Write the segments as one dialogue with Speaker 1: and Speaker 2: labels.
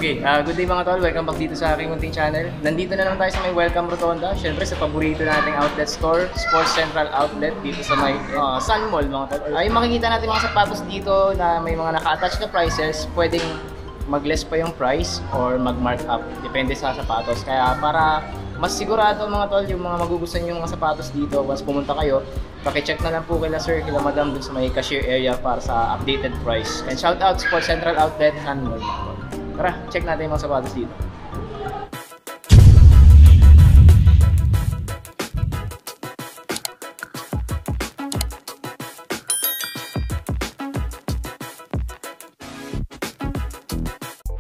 Speaker 1: Okay, good day mga tol. Welcome back dito sa aking munting channel. Nandito na naman tayo sa may Welcome Rotonda. Siyempre sa paborito nating outlet store, Sports Central Outlet dito sa may Sun Mall mga tol. Yung makikita natin mga sapatos dito na may mga naka-attach na prices, pwedeng mag-less pa yung price or mag-mark up. Depende sa sapatos. Kaya para mas sigurado mga tol, yung mga magugustuhan yung mga sapatos dito, once pumunta kayo, paki-check na lang po kila sir, kila madam dun sa may cashier area para sa updated price. And shout out Sports Central Outlet, Sun Mall mga tol. Tara, check natin yung mga sapatos dito.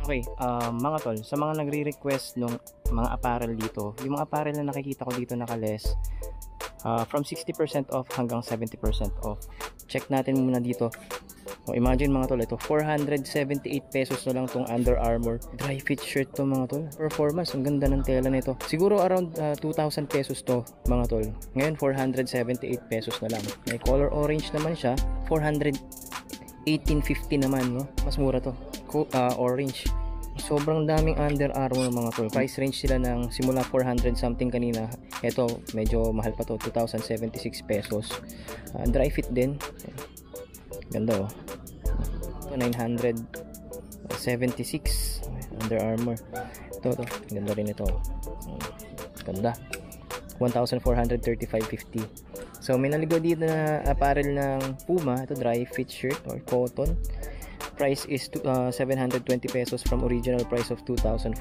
Speaker 1: Okay, mga tol, sa mga nagre-request ng mga apparel dito, yung mga apparel na nakikita ko dito naka-less, from 60% off hanggang 70% off. Check natin muna dito. O imagine mga tol, ito 478 pesos na lang tong Under Armour dry fit shirt to mga tol. Performance, ang ganda ng tela nito. Siguro around 2,000 pesos to mga tol. Ngayon 478 pesos na lang. May color orange naman siya, 418.50 naman, no? Mas mura to. Orange. Sobrang daming Under Armour mga tol. Price range sila ng simula 400 something kanina. Ito medyo mahal pa to, 2,076 pesos. Dry fit din. Ganda oh. 976 Under Armour. Ito. Ganda rin ito. Ganda. 1,435.50. So may naligo dito na apparel ng Puma. Ito dry fit shirt or cotton. Price is 720 pesos from original price of 2,400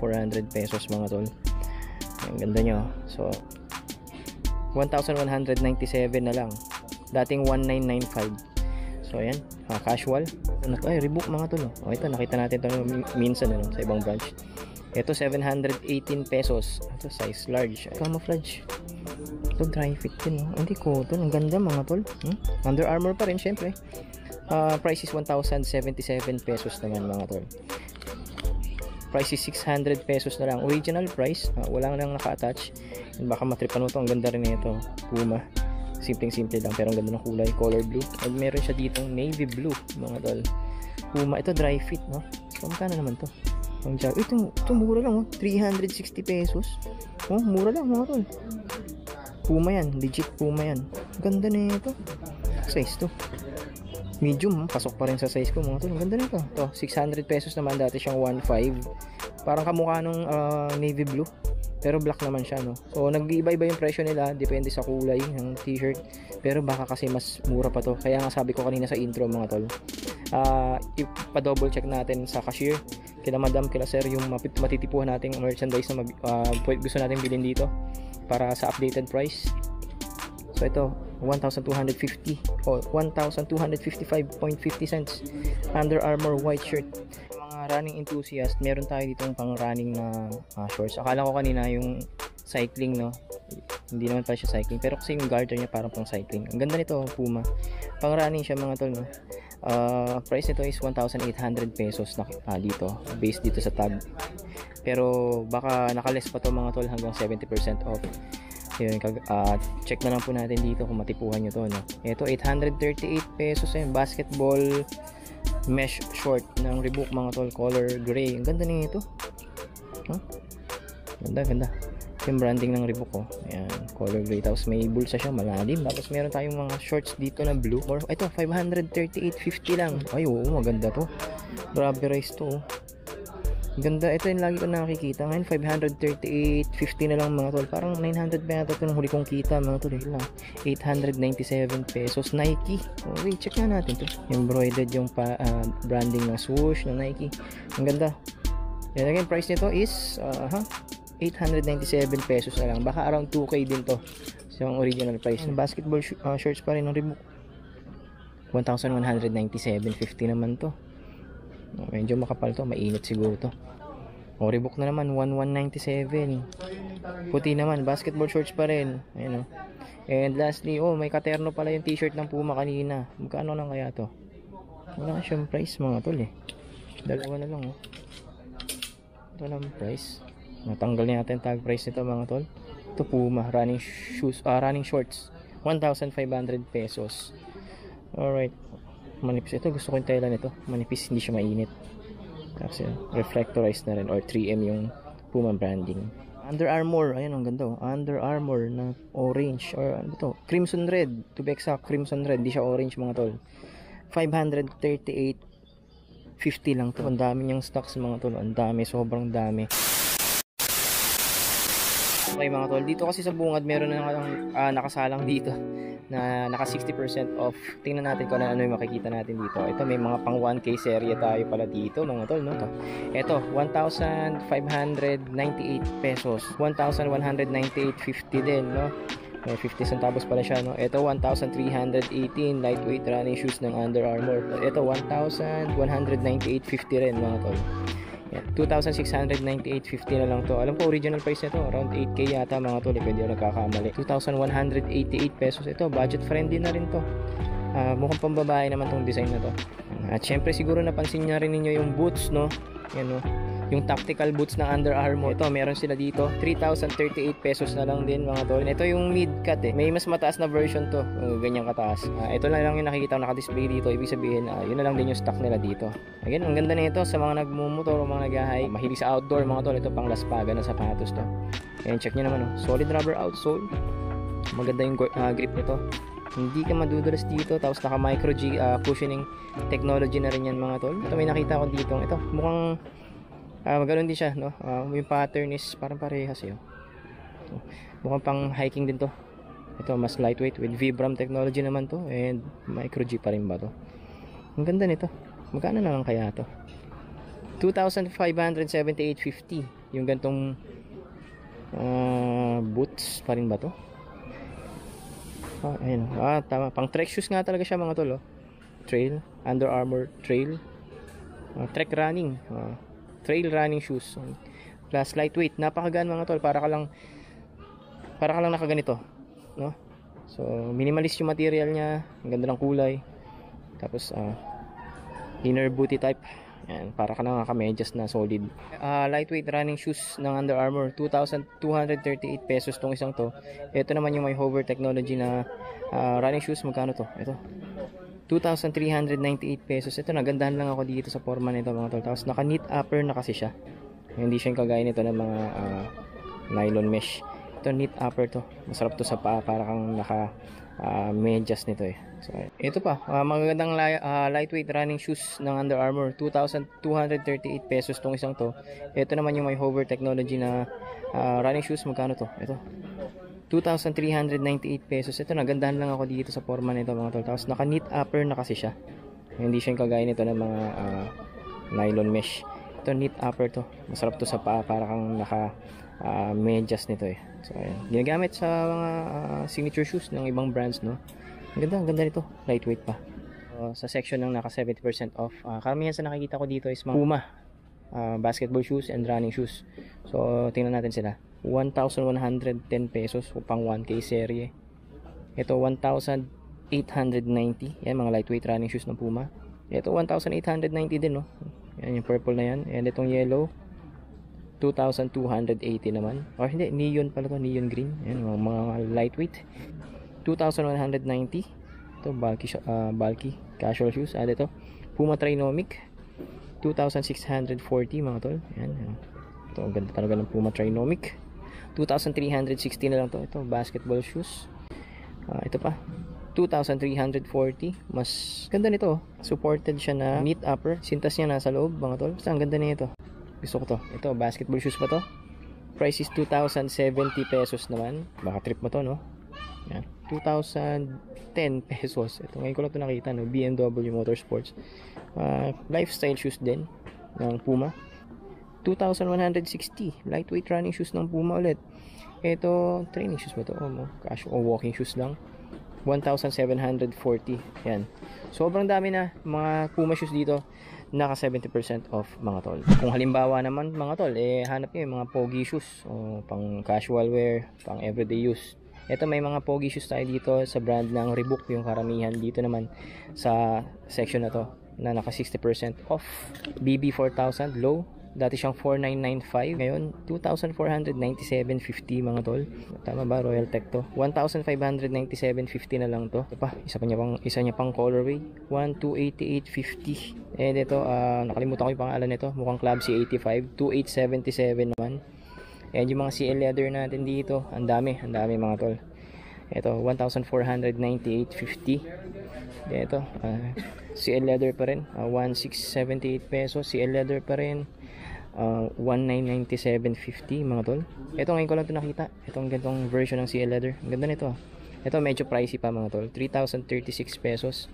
Speaker 1: pesos mga tol. Ang ganda nyo. So 1,197 na lang. Dating 1,995. So ayan, casual. Ay, Reebok mga tol. Oh, ito nakita natin ito minsan sa ibang branch. Ito 718 pesos. Ito size large. Camouflage. Ito dry fit din. Hindi cotton. Ang ganda mga tol. Under Armour pa rin syempre. Price is 1,077 pesos naman mga tol. Price is 600 pesos na lang. Original price. Wala nang naka-attach. Baka matripan mo ito. Ang ganda rin nito. Puma. Simpleng-simple lang pero ang ganda ng kulay, color blue. At meron siya ditong navy blue mga tol. Puma, ito dry fit, no? So magkano naman to? Ito mura lang, oh. 360 pesos. Oh, mura lang mga tol. Puma yan, legit Puma yan. Ganda na ito. Size to. Medium, pasok pa rin sa size ko mga tol. Ang ganda na ito. Ito, 600 pesos naman, dati siyang 1,500. Parang kamukha nung navy blue. Pero black naman siya, no? So nag-iiba-iba yung presyo nila, depende sa kulay ng t-shirt. Pero baka kasi mas mura pa to. Kaya nga sabi ko kanina sa intro mga tol, ipa-double check natin sa cashier, kila madam, kila sir, yung matitipuhan nating merchandise na gusto natin bilhin dito para sa updated price. So ito 1,250 o 1,255.50 cents Under Armour white shirt. Running enthusiast, meron tayo ditong pang running na shorts. Akala ko kanina yung cycling, no? Hindi naman pala siya cycling, pero kasi yung garter niya parang pang cycling. Ang ganda nito, Puma. Pang running siya mga tol, no? Price nito is 1,800 pesos na dito, based dito sa tag. Pero baka nakaless pa to mga tol hanggang 70% off. Yun, check na lang po natin dito kung matipuhan nyo to, no? Ito 838 pesos yung basketball mesh short ng Reebok mga tol, color gray. Ang ganda nito. Ganda. Yung branding ng Reebok, oh. Ayan, color gray. Tapos may bulsa siya, malalim. Tapos meron tayong mga shorts dito na blue. Or ito, 538.50 lang. Ay, oo, maganda to. Grabe rice to, oh. Ganda. Ito yung lagi ko nakikita. Ngayon, 538.50 na lang mga tol. Parang 900 pa yata ito nung huli kong kita mga tol. 897 pesos. Nike. Okay, check na natin to. Embroidered yung branding ng swoosh ng Nike. Ang ganda. And again, price nito is 897 pesos na lang. Baka around 2K din to. So, yung original price. Basketball shorts pa rin ng Reebok. 1,197.50 naman to. Medyo makapal to, mainit siguro to. O Reebok na naman 1,197. Puti naman, basketball shorts pa rin. Ayun, oh. And lastly, may katerno pala yung t-shirt ng Puma kanina. Magkano lang kaya to? Wala siyang price mga tol eh. Dalawa na lang, oh. Ito lang price. Natanggal natin tag price nito mga tol. Ito Puma running shoes, running shorts. 1,500 pesos. Alright. Manipis ito, gusto ko yung tela nito. Manipis, hindi siya mainit. Tapos yun, reflectorized na rin or 3M yung Puma branding. Under Armour, ayan ang ganda. Under Armour na orange or ano to? Crimson red. To be exact, crimson red. Di siya orange mga tol. 538.50 lang to. Ang dami niyang stocks mga tol. Ang dami, sobrang dami. Okay mga tol, dito kasi sa bungad meron na nakasalang dito na naka 60% off. Tingnan natin kung ano yung makikita natin dito. Ito may mga pang 1K serye tayo pala dito mga tol, no? Ito 1,598 pesos, 1,198.50 din, no? May 50 centavos pala siya, no? Ito 1,318 lightweight running shoes ng Under Armour. Ito 1,198.50 rin mga tol. Yan, 2,698.50 na lang to. Alam ko original price nito around 8K yata mga tol, pwede ako nagkakamali. 2,188 pesos. Ito budget friendly na rin to. Mukhang pambabae naman tong design na to. At syempre siguro napansin niya rin ninyo yung boots, no? Yan, no? Yung tactical boots ng Under Armour. Ito meron sila dito 3,038 pesos na lang din mga tol. Ito yung mid cut eh. May mas mataas na version to, ganyan kataas. Ito na lang yung nakikita ko naka-display dito. Ibig sabihin yun na lang din yung stock nila dito. Again, ang ganda nito sa mga nagmumotor o mga nag-hike, mahilig sa outdoor mga tol. Ito pang laspaga na sapatos to. Ayan, check nyo naman, oh. Solid rubber outsole. Maganda yung grip nito. Hindi ka madudulas dito. Tapos naka micro G cushioning technology na rin yan mga tol. Ito may nakita ko dito. Ito mukhang maganoon din siya, no? Yung pattern is parang parehas yun. Mukhang pang hiking din to. Ito mas lightweight with Vibram technology naman to, and micro G pa rin ba to. Ang ganda nito. Magkano na lang kaya to? 2,578.50 yung gantong boots pa rin ba to? Ayun. Tama. Pang trek shoes nga talaga siya mga tol, oh. Trail, Under Armour trail, trek running, trail running shoes plus lightweight, napakagaan mga tol. Para ka lang nakaganito, no? So minimalist yung material niya, ang ganda ng kulay. Tapos inner booty type. Yan, para ka lang naka-medyas na solid. Lightweight running shoes ng Under Armour, 2,238 pesos tong isang to. Ito naman yung may hover technology na running shoes. Magkano to? Ito 2,398 pesos. Ito, nagandahan lang ako dito sa forma nito mga tol. Tapos naka knit upper na kasi siya. Hindi siya yung kagaya nito ng mga nylon mesh. Ito knit upper to. Masarap to sa paa, para kang naka medyas nito eh. So ito pa, magagandang lightweight running shoes ng Under Armour, 2,238 pesos tong isang to. Ito naman yung may hover technology na running shoes. Magkano to? Ito 2,398 pesos. Ito, nagandahan lang ako dito sa forma nito mga tol. Tapos naka knit upper na kasi siya. Hindi siya yung kagaya nito ng mga nylon mesh. Ito knit upper to. Masarap to sa paa, para kang naka medyas nito eh. So ayan, ginagamit sa mga signature shoes ng ibang brands, no? Ang ganda nito. Lightweight pa. Sa section ng naka 70% off, karamihan sa nakikita ko dito is mga Puma basketball shoes and running shoes. So tingnan natin sila. 1,110 pesos pang 1K serye. Ito 1,890. Yan, mga lightweight running shoes ng Puma. Ito 1,890 din, no? Yan yung purple na yan. And itong yellow 2,280 naman. Or hindi, neon pala to, neon green. Yan, mga lightweight 2,190. Ito bulky casual shoes. Ito Puma Trinomic 2,640 mga tol. Yan. Ito, ang ganda talaga ng Puma Trinomic. 2,360 na lang to. Ito, basketball shoes. Ito pa, 2,340. Mas ganda nito. Supported siya na knit upper. Sintas niya nasa loob mga tol. Basta ang ganda nito. Gusto ko to. Ito, basketball shoes pa to. Price is 2,070 pesos naman. Baka trip mo to, no? Yan. 2,010 pesos. Ito, ngayon ko lang ito nakita, no? BMW Motorsports. Lifestyle shoes din ng Puma. 2,160. Lightweight running shoes ng Puma ulit. Ito, training shoes ba ito? Casual walking shoes lang. 1,740. Yan. Sobrang dami na mga Puma shoes dito. Naka 70% off mga tol. Kung halimbawa naman mga tol, hanap nyo yung mga pogi shoes. Pang casual wear, pang everyday use. Ito, may mga pogi shoes tayo dito sa brand ng Reebok. Yung karamihan dito naman sa section na to, na naka 60% off. BB 4000 low Dati siyang 4,995. Ngayon, 2,497.50 mga tol. Tama ba? Royal Tech to. 1,597.50 na lang to. Ito pa, isa niya pang colorway. 1,288.50. And ito, nakalimutan ko yung pangalan nito. Mukhang Club C85. 2,877 naman. And yung mga CL leather natin dito, ang dami mga tol. Ito, 1,498.50. Ito, CL leather pa rin, 1,678 pesos. CL leather pa rin, 1,997.50 mga tol. Ito ngayon ko lang ito nakita. Itong ganitong version ng CL leather. Ang ganda nito. Ito medyo pricey pa mga tol. 3,036 pesos.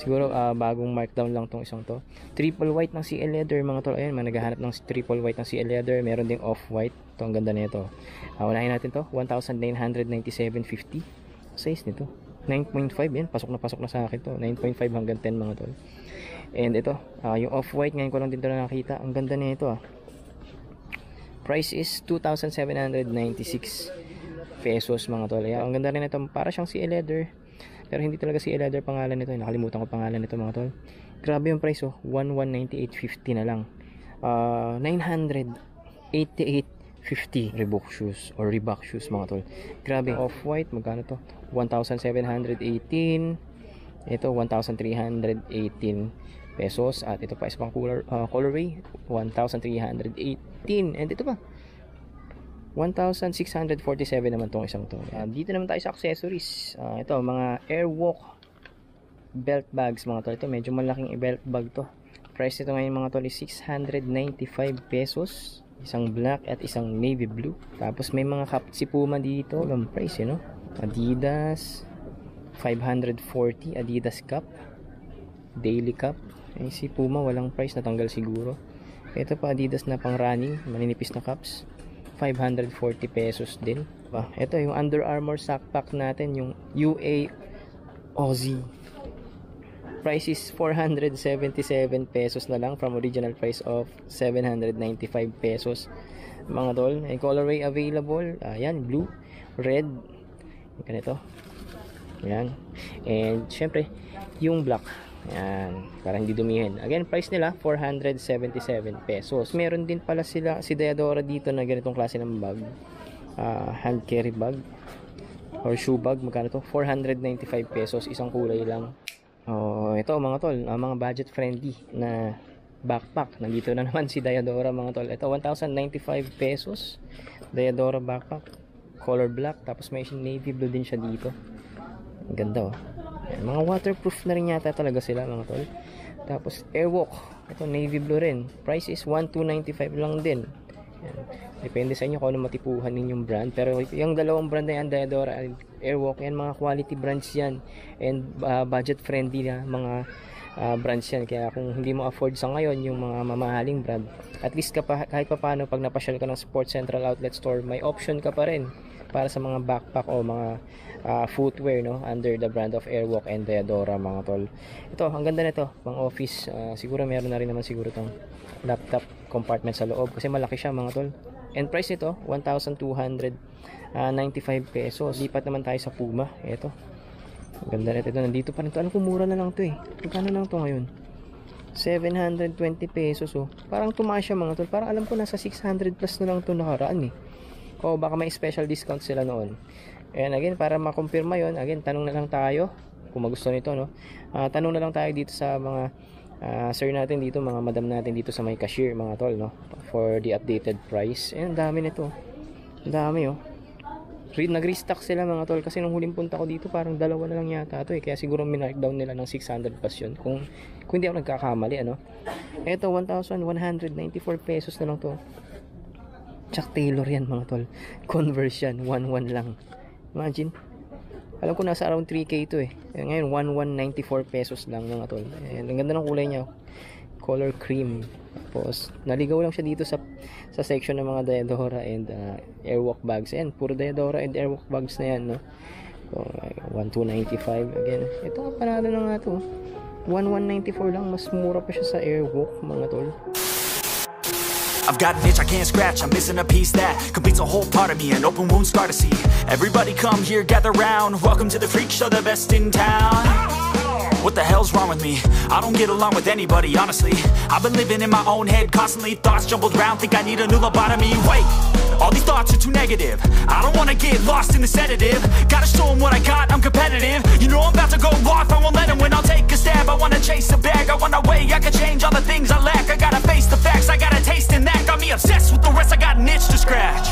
Speaker 1: Siguro bagong markdown lang tong isang to. Triple white ng CL leather mga tol. Ayan, naghahanap ng triple white ng CL leather. Meron ding off white. Ito ang ganda nito. Unahin natin to. 1,997.50. Size nito 9.5 yan. Pasok na sa akin to. 9.5 hanggang 10 mga tol. And ito, yung off white ngayon ko lang din ito nakita. Ang ganda nito Price is 2,796 pesos mga tol. Ang ganda rin ito. Para siyang CL leather. Pero hindi talaga CL leather pangalan nito. Nakalimutan ko pangalan nito mga tol. Grabe yung price 1,198.50 na lang. 988.50 Reebok shoes or Reebok shoes mga tol. Grabe. Off-white magkano to? 1,718. Ito 1,318 pesos. At ito pa isa pang colorway 1,318. And ito pa 1,647 naman tong isang to. Dito naman tayo sa accessories. Ito mga Airwalk belt bags mga tol. Ito medyo malaking belt bag to. Price nito ngayon mga tol is 695 pesos. Isang black at isang navy blue. Tapos may mga cap si Puma dito. Ang price Adidas 540 Adidas cup. Daily cup. Si Puma walang price, natanggal siguro. Ito pa Adidas na pang running, maninipis na cups. 540 pesos din. Ito yung Under Armour sack pack natin, yung UA Aussie. Price is 477 pesos na lang from original price of 795 pesos. Mga tol, may colorway available. Ayan, blue, red, ganito. Ayan. And syempre, yung black. Ayan, para hindi dumihin. Again, price nila 477 pesos. Meron din pala si Diadora dito na ganitong klase ng bag. Hand carry bag or shoe bag. Magkano to? 495 pesos. Isang kulay lang. Ito mga tol, mga budget friendly na backpack. Nandito na naman si Diadora mga tol. Ito 1,095 pesos. Diadora backpack. Color black. Tapos may navy blue din siya dito. Ang ganda Ayan, mga waterproof na rin yata talaga sila mga tol. Tapos Airwalk, ito navy blue rin. Price is 1,295 lang din. Ayan. Depende sa inyo kung ano matipuhan ninyong brand. Pero yung dalawang brand na yan, Diadora and Airwalk, yan mga quality brands yan. And budget friendly na mga brands yan. Kaya kung hindi mo afford sa ngayon yung mga mamahaling brand, at least kahit pa paano pag napasyal ka ng Sports Central Outlet Store, may option ka pa rin para sa mga backpack o mga footwear under the brand of Airwalk and Diadora mga tol. Ito, ang ganda nito, pang office. Siguro meron na rin naman siguro tong laptop compartment sa loob kasi malaki siya mga tol. And price nito 1,295 pesos. Lipat naman tayo sa Puma. Ito, ang ganda nito. Nandito pa rin to. Alam ko mura na lang to Magkano lang to ngayon? 720 pesos Parang tumaas siya mga tol. Parang alam ko nasa 600 plus na lang to nakaraan o baka may special discount sila noon. And again, para makumpirma yon, again, tanong na lang tayo kung magusto nito tanong na lang tayo dito sa mga sir natin dito, mga madam natin dito sa may cashier mga tol for the updated price. And dami nito. Ang dami nag-restock sila mga tol kasi nung huling punta ko dito parang dalawa na lang yata ito kaya siguro minarkdown nila ng 600 plus yun kung hindi ako nagkakamali Ito 1,194 pesos na lang to. Chuck Taylor yan mga tol. Conversion 1,1 lang. Imagine. Alam ko nasa around 3K ito Ngayon 1,194 pesos lang mga tol. Ang ganda ng kulay niya. Color cream. Tapos naligaw lang siya dito sa section ng mga Diadora and Airwalk bags. Ayan, puro Diadora and Airwalk bags na yan So, 1,295 again. Ito panalo na nga to. 1,194 lang. Mas mura pa siya sa Airwalk mga tol.
Speaker 2: I've got an itch I can't scratch, I'm missing a piece that completes a whole part of me, an open wound scar to see. Everybody come here, gather round, welcome to the freak show, the best in town. What the hell's wrong with me? I don't get along with anybody, honestly. I've been living in my own head constantly. Thoughts jumbled round, think I need a new lobotomy. Wait, all these thoughts are too negative. I don't wanna get lost in the sedative. Gotta show them what I got, I'm competitive. You know I'm about to go off, I won't let them win. I'll take a stab, I wanna chase a bag. I want a way I can change all the things I lack. I gotta face the facts, I got a taste in that. Got me obsessed with the rest, I got an itch to scratch.